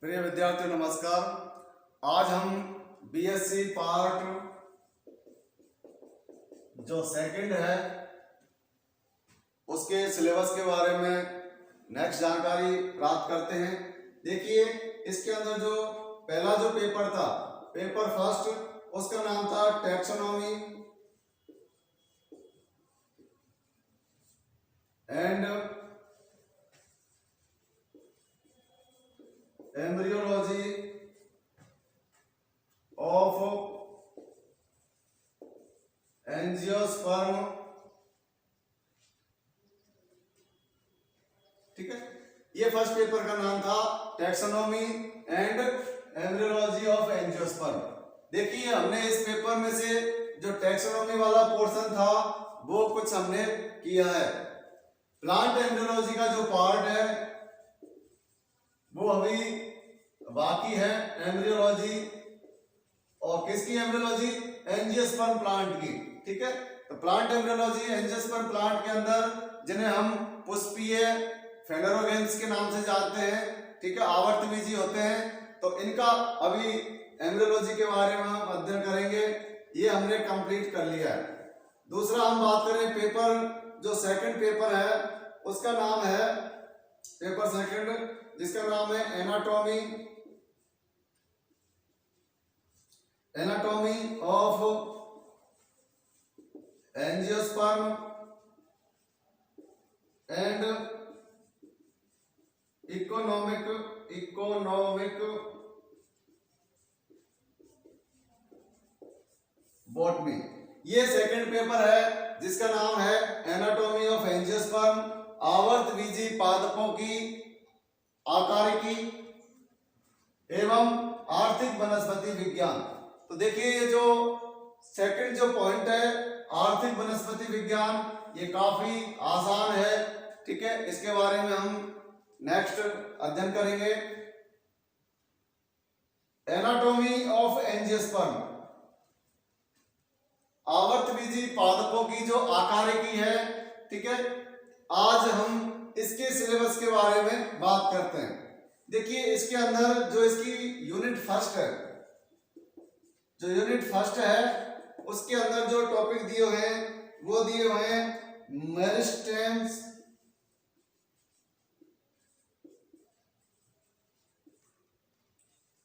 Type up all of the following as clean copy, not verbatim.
प्रिय विद्यार्थियों नमस्कार। आज हम बीएससी पार्ट जो सेकंड है उसके सिलेबस के बारे में नेक्स्ट जानकारी प्राप्त करते हैं। देखिए, इसके अंदर जो पहला जो पेपर था, पेपर फर्स्ट, उसका नाम था taxonomy and embryology of angiosperm. ठीक है, ये फर्स्ट पेपर का नाम था taxonomy and embryology of angiosperm. देखिए, हमने इस पेपर में से जो टैक्सोनॉमी वाला पोर्शन था वो कुछ हमने किया है। प्लांट एम्ब्रियोलॉजी का जो पार्ट है वो अभी बाकी है। एम्ब्रियोलॉजी और किसकी एम्ब्रियोलॉजी? एंजियोस्पर्म प्लांट की। ठीक है, तो प्लांट एम्ब्रियोलॉजी एंजियोस्पर्म प्लांट के अंदर जिन्हें हम पुष्पीय फेनरोगेम्स के नाम से जानते हैं, ठीक है, आवर्तबीजी होते हैं, तो इनका अभी एम्ब्रियोलॉजी के बारे में हम अध्ययन करेंगे। ये हमने कंप्लीट कर लिया है। दूसरा हम बात करें पेपर, जो सेकंड पेपर है उसका नाम है पेपर सेकंड, जिसका नाम है anatomy of angiosperm and economic botany. ये सेकंड पेपर है जिसका नाम है एनाटॉमी ऑफ एंजियोस्पर्म, आवर्तबीजी पादपों की आकारिकी एवं आर्थिक वनस्पति विज्ञान। तो देखिए, ये जो सेकंड जो पॉइंट है आर्थिक वनस्पति विज्ञान, ये काफी आसान है। ठीक है, इसके बारे में हम नेक्स्ट अध्ययन करेंगे। एनाटॉमी ऑफ एंजियोस्पर्म, आवर्तबीजी पादपों की जो आकारिकी है, ठीक है, आज हम इसके सिलेबस के बारे में बात करते हैं। देखिए, इसके अंदर जो इसकी यूनिट फर्स्ट है, जो यूनिट फर्स्ट है उसके अंदर जो टॉपिक दिए हुए हैं वो दिए हुए हैं meristems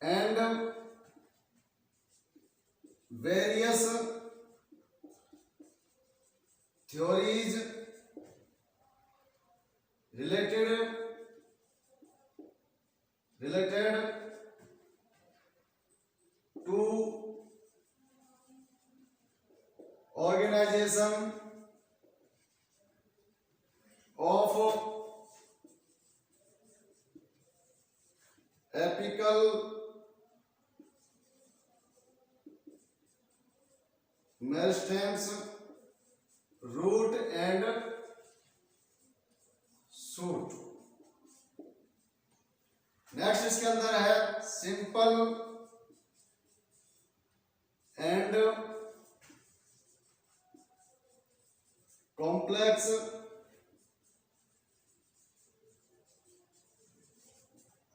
and various theories related to organization of apical meristems, root and shoot। Next इसके अंदर है simple and complex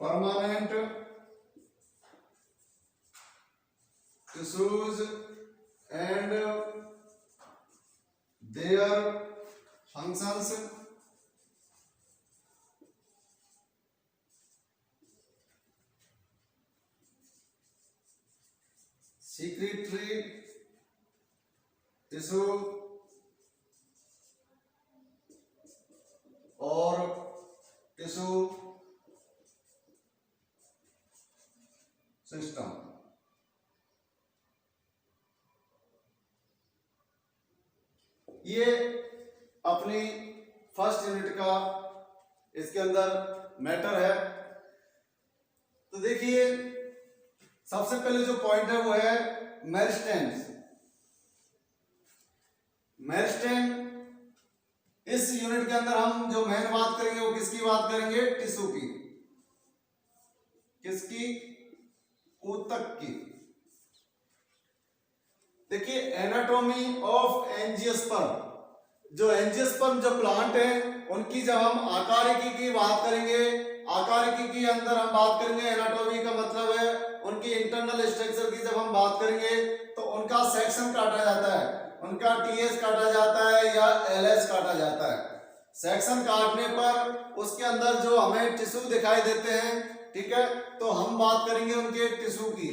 permanent tissues and their functions. secretory tissue और टिश्यू सिस्टम। ये अपनी फर्स्ट यूनिट का इसके अंदर मैटर है। तो देखिए, सबसे पहले जो पॉइंट है वो है मेरिस्टेम्स। मेरिस्टेम, इस यूनिट के अंदर हम जो मेन बात करेंगे वो किसकी बात करेंगे? टिश्यू की। किसकी? ऊतक की। देखिए, एनाटॉमी ऑफ एंजियोस्पर्म, जो एंजियोस्पर्म जो प्लांट है उनकी जब हम आकारिकी की बात करेंगे, आकारिकी के अंदर हम बात करेंगे, एनाटॉमी का मतलब है उनकी इंटरनल स्ट्रक्चर की जब हम बात करेंगे तो उनका सेक्शन काटा जाता है, उनका टीएस काटा जाता है या एलएस काटा जाता है। सेक्शन काटने पर उसके अंदर जो हमें टिश्यू दिखाई देते हैं, ठीक है, तो हम बात करेंगे उनके टिश्यू की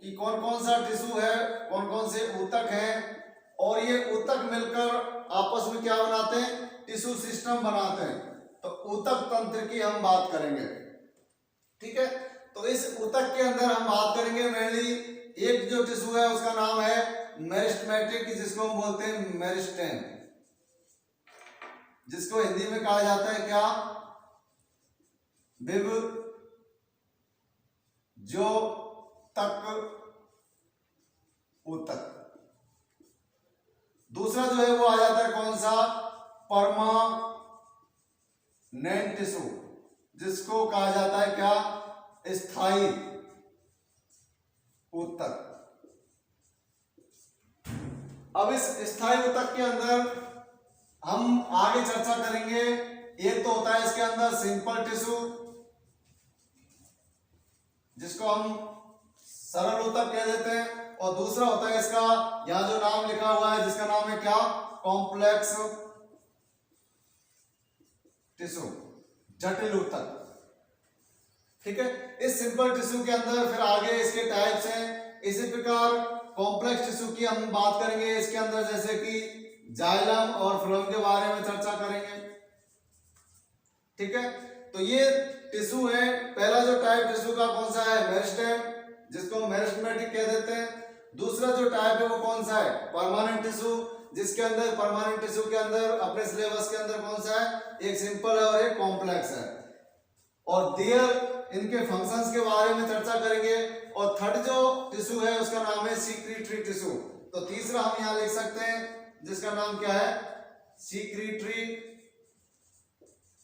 कि कौन कौन सा टिश्यू है, कौन कौन से ऊतक हैं, और ये ऊतक मिलकर आपस में क्या बनाते हैं, टिश्यू सिस्टम बनाते हैं। तो ऊतक तंत्र की हम बात करेंगे, ठीक है। तो इस ऊतक के अंदर हम बात करेंगे मेनली एक जो टिश्यू है उसका नाम है मेरिस्टेमेटिक, जिसको हम बोलते हैं मेरिस्टेम, जिसको हिंदी में कहा जाता है क्या, विव जो तक ऊतक। दूसरा जो है वो आ जाता है कौन सा, परमानेंट टिश्यू, जिसको कहा जाता है क्या, स्थायी ऊतक। अब इस स्थायी ऊतक के अंदर हम आगे चर्चा करेंगे। एक तो होता है इसके अंदर सिंपल टिश्यू, जिसको हम सरल ऊतक कह देते हैं, और दूसरा होता है इसका यहां जो नाम लिखा हुआ है जिसका नाम है क्या, कॉम्प्लेक्स टिश्यू, जटिल ऊतक, ठीक है। इस सिंपल टिश्यू के अंदर फिर आगे इसके टाइप्स हैं। इसी प्रकार कॉम्प्लेक्स टिश्यू की हम बात करेंगे, इसके अंदर जैसे कि जाइलम और फ्लोएम के बारे में चर्चा करेंगे, ठीक है। तो ये टिश्यू है, पहला जो टाइप टिश्यू का कौन सा है, मेरिस्टेम, जिसको मेरिस्टेमेटिक कह देते हैं। दूसरा जो टाइप है वो कौन सा है, परमानेंट टिश्यू, जिसके अंदर परमानेंट टिश्यू के अंदर अपने सिलेबस के अंदर कौन सा है, एक सिंपल है और एक कॉम्प्लेक्स है, और देयर इनके फंक्शंस के बारे में चर्चा करेंगे। और थर्ड जो टिश्यू है उसका नाम है सीक्रीटरी टिश्यू। तो तीसरा हम यहां लिख सकते हैं जिसका नाम क्या है, सीक्रीटरी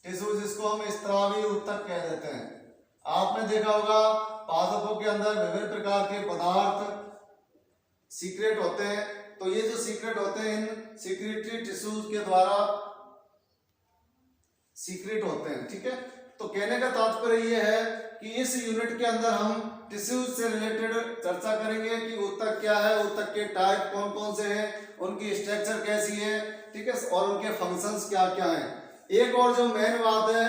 टिश्यू, जिसको हम स्त्रावी ऊतक कह देते हैं। आपने देखा होगा पादपों के अंदर विभिन्न प्रकार के पदार्थ सीक्रेट होते हैं, तो ये जो सीक्रेट होते हैं इन सीक्रेटरी टिश्यूज के द्वारा सीक्रेट होते हैं, ठीक है। तो कहने का तात्पर्य ये है कि इस यूनिट के अंदर हम टिश्यूज से रिलेटेड चर्चा करेंगे कि ऊतक क्या है, ऊतक के टाइप कौन कौन से हैं, उनकी स्ट्रक्चर कैसी है, ठीक है, और उनके फंक्शंस क्या क्या हैं। एक और जो मेन बात है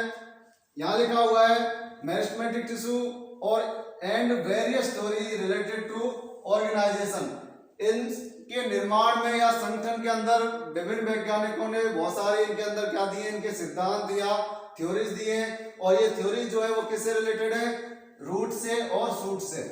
यहां लिखा हुआ है मेरिस्टेमेटिक टिश्यू और and various theory related to organization. इनके निर्माण में या संगठन के अंदर विभिन्न वैज्ञानिकों ने बहुत सारे इनके अंदर क्या दिए, इनके सिद्धांत दिया, थ्योरीज दिए, और ये थ्योरी जो है वो किससे रिलेटेड है, रूट से और शूट से।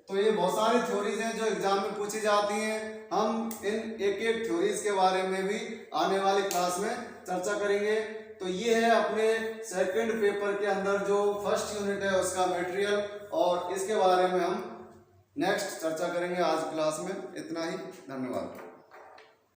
तो ये बहुत सारी थ्योरीज हैं जो एग्जाम में पूछी जाती हैं। हम इन एक एक थ्योरीज के बारे में भी आने वाली क्लास में चर्चा करेंगे। तो ये है अपने सेकंड पेपर के अंदर जो फर्स्ट यूनिट है उसका मटेरियल, और इसके बारे में हम नेक्स्ट चर्चा करेंगे आज क्लास में। इतना ही, धन्यवाद।